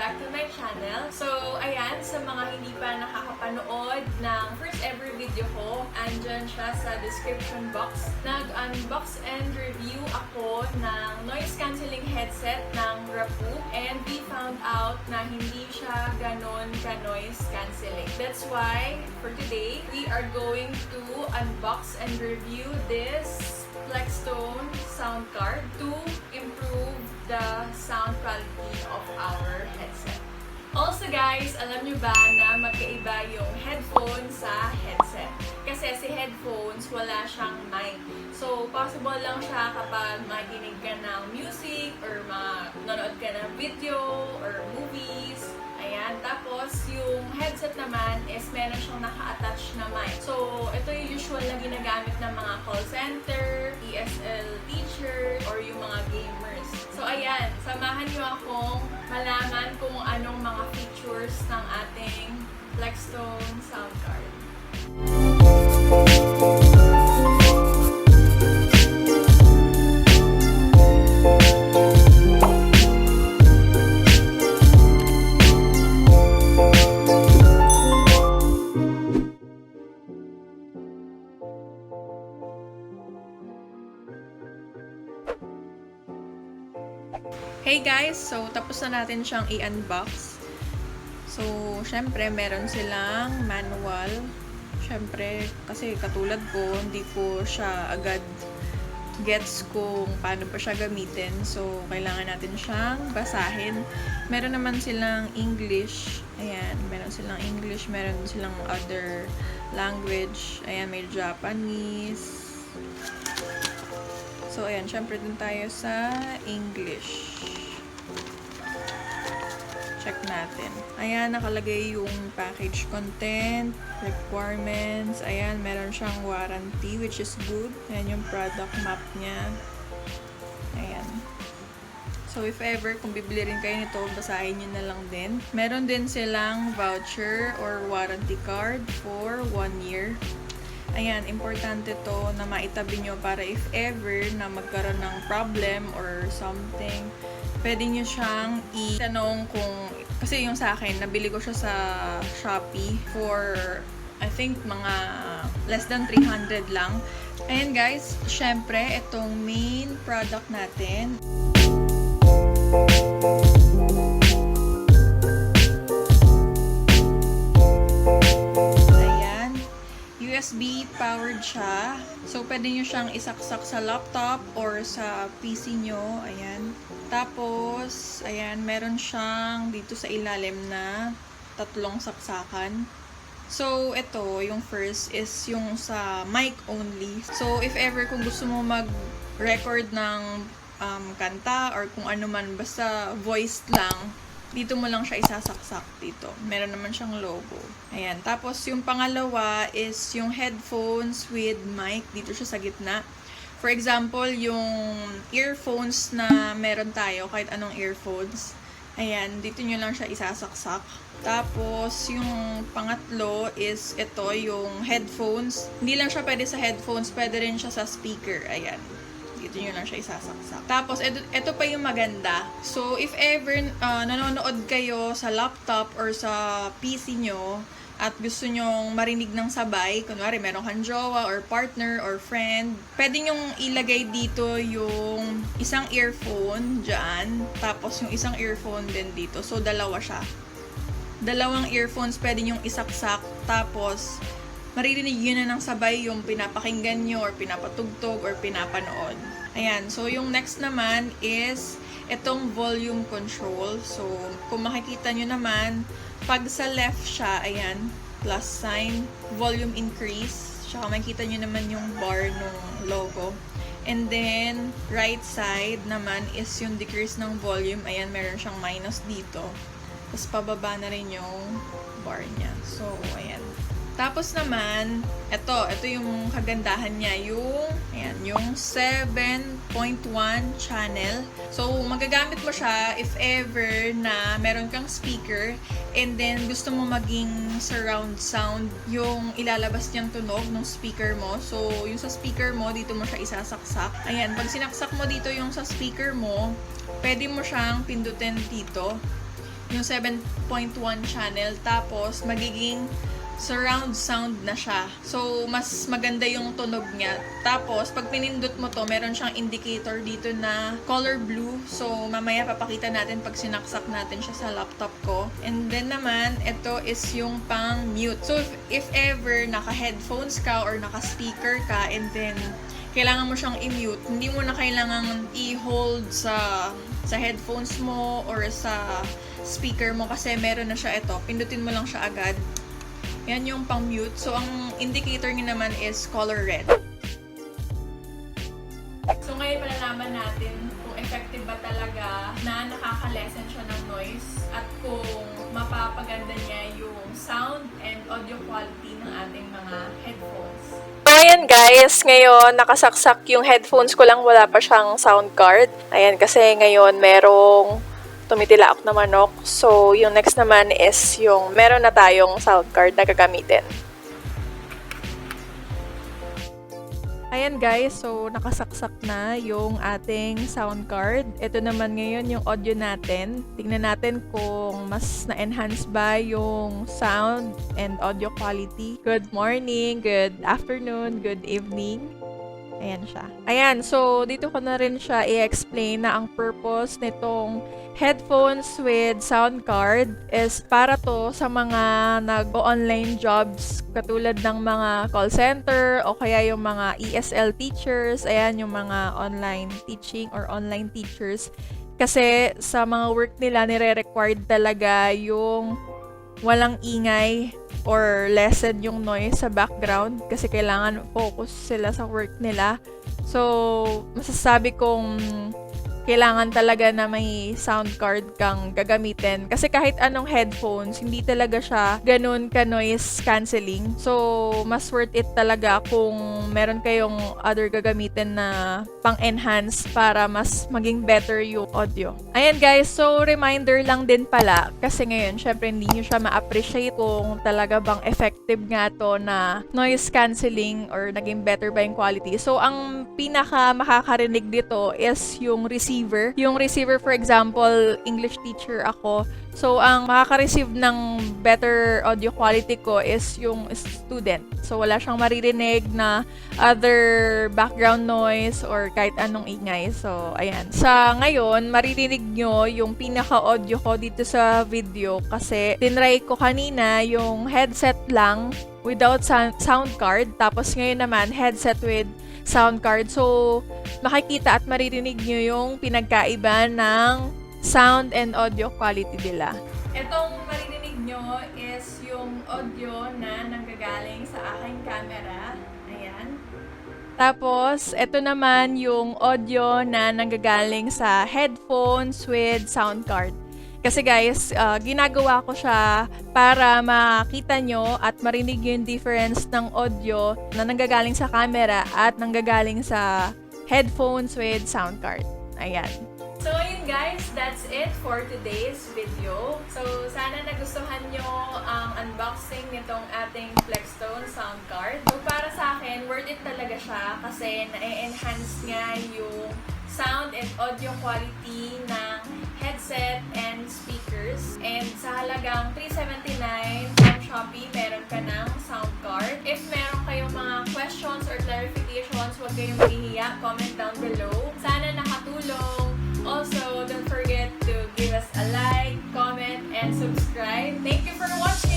back to my channel. So, ayan, sa mga hindi pa nakakapanood ng first ever video ko, andyan siya sa description box. Nag-unbox and review ako ng noise cancelling headset ng Rapoo, and we found out na hindi siya ganon ka-noise cancelling. That's why, for today, we are going to unbox and review this Plextone sound card to improve the sound quality of our headset. Also guys, alam nyo ba na magkaiba yung headphones sa headset? Kasi si headphones, wala siyang mic. So, possible lang siya kapag makikinig ka ng music or manonood ka ng video or movies. Ayan. Tapos, yung headset naman is meron siyang naka-attach na mic. So, ito yung usual na ginagamit ng mga call center, ESL teacher, or yung mga gamers. So, ayan. Samahan niyo akong malaman kung anong mga features ng ating Plextone sound card. Hey guys! So, tapos na natin siyang i-unbox. So, syempre, meron silang manual. Syempre, kasi katulad ko, hindi ko siya agad gets kung paano pa siya gamitin. So, kailangan natin siyang basahin. Meron naman silang English. Ayan, meron silang English. Meron silang other language. Ayan, may Japanese. So, ayan, syempre dun tayo sa English. Check natin. Ayan, nakalagay yung package content, requirements. Ayan, meron siyang warranty, which is good. Ayan yung product map niya. Ayan. So, if ever, kung bibili rin kayo nito, basahin nyo na lang din. Meron din silang voucher or warranty card for 1 year. Ayan, importante to na maitabi nyo para if ever na magkaroon ng problem or something, pwede nyo siyang itanong kung, kasi yung sa akin, nabili ko siya sa Shopee for, I think, mga less than 300 lang. Ayan guys, syempre, itong main product natin. USB powered siya. So, pwede nyo siyang isaksak sa laptop or sa PC nyo. Ayan. Tapos, ayan, meron siyang dito sa ilalim na 3 saksakan. So, ito, yung first is yung sa mic only. So, if ever kung gusto mo mag-record ng kanta or kung ano man, basta voice lang, dito mo lang siya isasaksak dito. Meron naman siyang logo. Ayan. Tapos, yung pangalawa is yung headphones with mic. Dito siya sa gitna. For example, yung earphones na meron tayo, kahit anong earphones. Ayan. Dito nyo lang siya isasaksak. Tapos, yung pangatlo is ito, yung headphones. Hindi lang siya pwede sa headphones, pwede rin siya sa speaker. Ayan. Dito nyo lang siya isasaksak. Tapos, ito pa yung maganda. So, if ever nanonood kayo sa laptop or sa PC nyo at gusto nyong marinig ng sabay, kunwari meron kang jowa or partner or friend, pwede nyong ilagay dito yung isang earphone dyan, tapos yung isang earphone din dito. So, dalawa siya. Dalawang earphones pwede nyong isaksak, tapos maririnig yun na ng sabay yung pinapakinggan nyo or pinapatugtog or pinapanood. Ayan. So, yung next naman is itong volume control. So, kung makikita nyo naman, pag sa left siya, ayan, plus sign, volume increase. Tsaka makikita nyo naman yung bar ng logo. And then, right side naman is yung decrease ng volume. Ayan, meron siyang minus dito. Tapos, pababa na rin yung bar niya. So, ayan. Tapos naman, ito yung kagandahan niya, yung 7.1 channel. So, magagamit mo siya if ever na meron kang speaker and then gusto mo maging surround sound yung ilalabas niyang tunog ng speaker mo. So, yung sa speaker mo, dito mo siya isasaksak. Ayan, pag sinaksak mo dito yung sa speaker mo, pwede mo siyang pindutin dito. yung 7.1 channel. Tapos, magiging surround sound na siya. So, mas maganda yung tunog niya. Tapos, pag pinindot mo to, meron siyang indicator dito na color blue. So, mamaya papakita natin pag sinaksak natin siya sa laptop ko. And then naman, ito is yung pang mute. So, if ever naka-headphones ka or naka-speaker ka and then kailangan mo siyang i-mute, hindi mo na kailangan i-hold sa headphones mo or sa speaker mo kasi meron na siya ito. Pindutin mo lang siya agad. Yan yung pang-mute. So, ang indicator niya naman is color red. So, ngayon malalaman natin kung effective ba talaga na nakaka-lessen siya ng noise at kung mapapaganda niya yung sound and audio quality ng ating mga headphones. So, ayan guys, ngayon nakasaksak yung headphones ko lang, wala pa siyang sound card. Ayan, kasi ngayon merong tumitilaok na manok. So, yung next naman is yung meron na tayong sound card na gagamitin. Ayan guys, so nakasaksak na yung ating sound card. Ito naman ngayon yung audio natin. Tingnan natin kung mas na-enhance ba yung sound and audio quality. Good morning, good afternoon, good evening. Ayan siya. Ayan, so dito ko na rin siya i-explain na ang purpose nitong headphones with sound card is para to sa mga nag-online jobs katulad ng mga call center o kaya yung mga ESL teachers, ayan yung mga online teaching or online teachers. Kasi sa mga work nila, nire-required talaga yung walang ingay or lessen yung noise sa background kasi kailangan focus sila sa work nila. So, masasabi kong kailangan talaga na may sound card kang gagamitin. Kasi kahit anong headphones, hindi talaga siya ganun ka noise cancelling. So, mas worth it talaga kung meron kayong other gagamitin na pang-enhance para mas maging better yung audio. Ayan guys, so reminder lang din pala kasi ngayon, syempre hindi nyo siya ma-appreciate kung talaga bang effective nga to na noise cancelling or naging better ba yung quality. So, ang pinaka makakarinig dito is yung receiver. Yung receiver, for example, English teacher ako. So, ang makaka-receive ng better audio quality ko is yung student. So, wala siyang maririnig na other background noise or kahit anong ingay. So, ayan. Sa ngayon, maririnig nyo yung pinaka-audio ko dito sa video kasi tinry ko kanina yung headset lang without sound card. Tapos ngayon naman, headset with sound card. So, makikita at maririnig nyo yung pinagkaiba ng sound and audio quality nila. Itong maririnig nyo is yung audio na nanggagaling sa aking camera. Ayan. Tapos, ito naman yung audio na nanggagaling sa headphones with sound card. Kasi guys, ginagawa ko siya para makita nyo at marinig yung difference ng audio na nanggagaling sa camera at nanggagaling sa headphones with sound card. Ayan. So, ayun guys, that's it for today's video. So, sana nagustuhan nyo ang unboxing nitong ating Plextone sound card. So, para sa akin, worth it talaga siya kasi na-enhance nga yung sound and audio quality ng headset and speakers. And sa halagang $379 from Shopee, meron ka ng sound card. If meron kayong mga questions or clarifications, huwag kayong maghihiya. Comment down below. Sana nakatulong. Also, don't forget to give us a like, comment, and subscribe. Thank you for watching!